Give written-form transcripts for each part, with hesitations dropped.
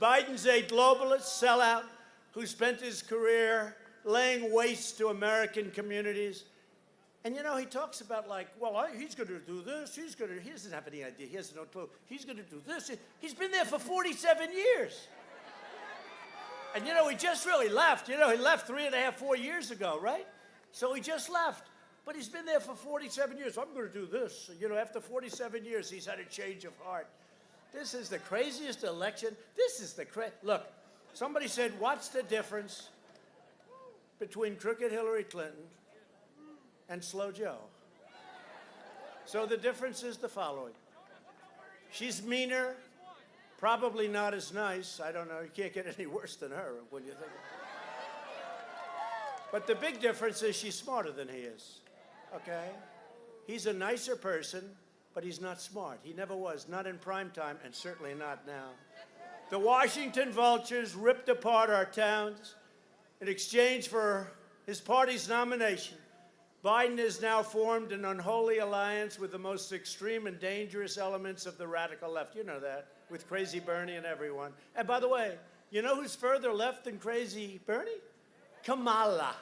Biden's a globalist sellout who spent his career laying waste to American communities. And, you know, he talks about, like, well, he's going to do this. He doesn't have any idea. He has no clue. He's going to do this. He's been there for 47 years. And, you know, he just really left. You know, he left 3.5, 4 years ago, right? So he just left. But he's been there for 47 years. I'm going to do this. You know, after 47 years, he's had a change of heart. This is the craziest election. Look, somebody said, what's the difference between crooked Hillary Clinton and Slow Joe? So the difference is the following. She's meaner, probably not as nice. I don't know. You can't get any worse than her when you think of it. But the big difference is she's smarter than he is, okay? He's a nicer person, but he's not smart. He never was, not in prime time, and certainly not now. The Washington vultures ripped apart our towns in exchange for his party's nomination. Biden has now formed an unholy alliance with the most extreme and dangerous elements of the radical left. You know that, with Crazy Bernie and everyone. And by the way, you know who's further left than Crazy Bernie? Kamala.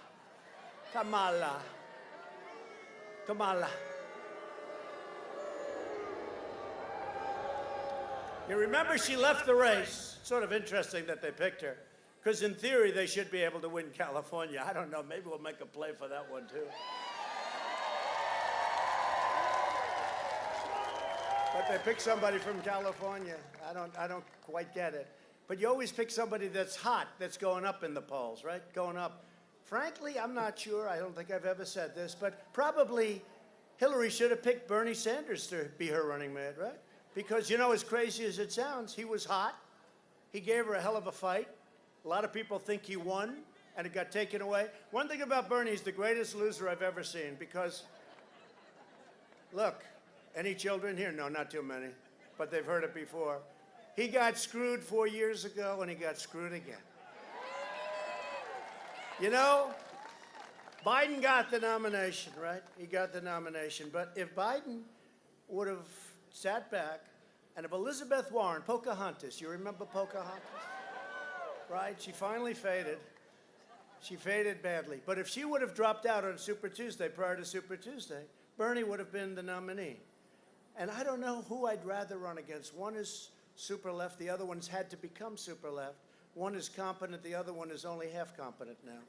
Kamala. Kamala. You remember she left the race. Sort of interesting that they picked her, because in theory they should be able to win California. I don't know, maybe we'll make a play for that one too. But they picked somebody from California. I don't quite get it. But you always pick somebody that's hot, that's going up in the polls, right? Going up. Frankly, I'm not sure. I don't think I've ever said this, but probably Hillary should have picked Bernie Sanders to be her running mate, right? Because, you know, as crazy as it sounds, he was hot. He gave her a hell of a fight. A lot of people think he won, and it got taken away. One thing about Bernie, he's the greatest loser I've ever seen, because, look, any children here? No, not too many, but they've heard it before. He got screwed 4 years ago, and he got screwed again. You know, Biden got the nomination, right? He got the nomination. But if Biden would have sat back, and if Elizabeth Warren, Pocahontas, you remember Pocahontas? Right? She finally faded. She faded badly. But if she would have dropped out on Super Tuesday, prior to Super Tuesday, Bernie would have been the nominee. And I don't know who I'd rather run against. One is super left. The other one's had to become super left. One is competent. The other one is only half competent now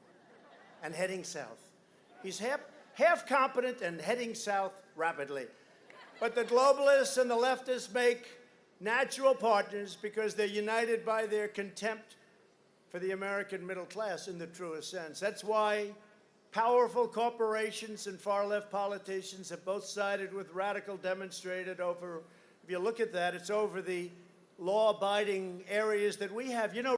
and heading south. He's half competent and heading south rapidly. But the globalists and the leftists make natural partners because they're united by their contempt for the American middle class in the truest sense. That's why powerful corporations and far-left politicians have both sided with radical demonstrated over, if you look at that, it's over the law-abiding areas that we have. You know,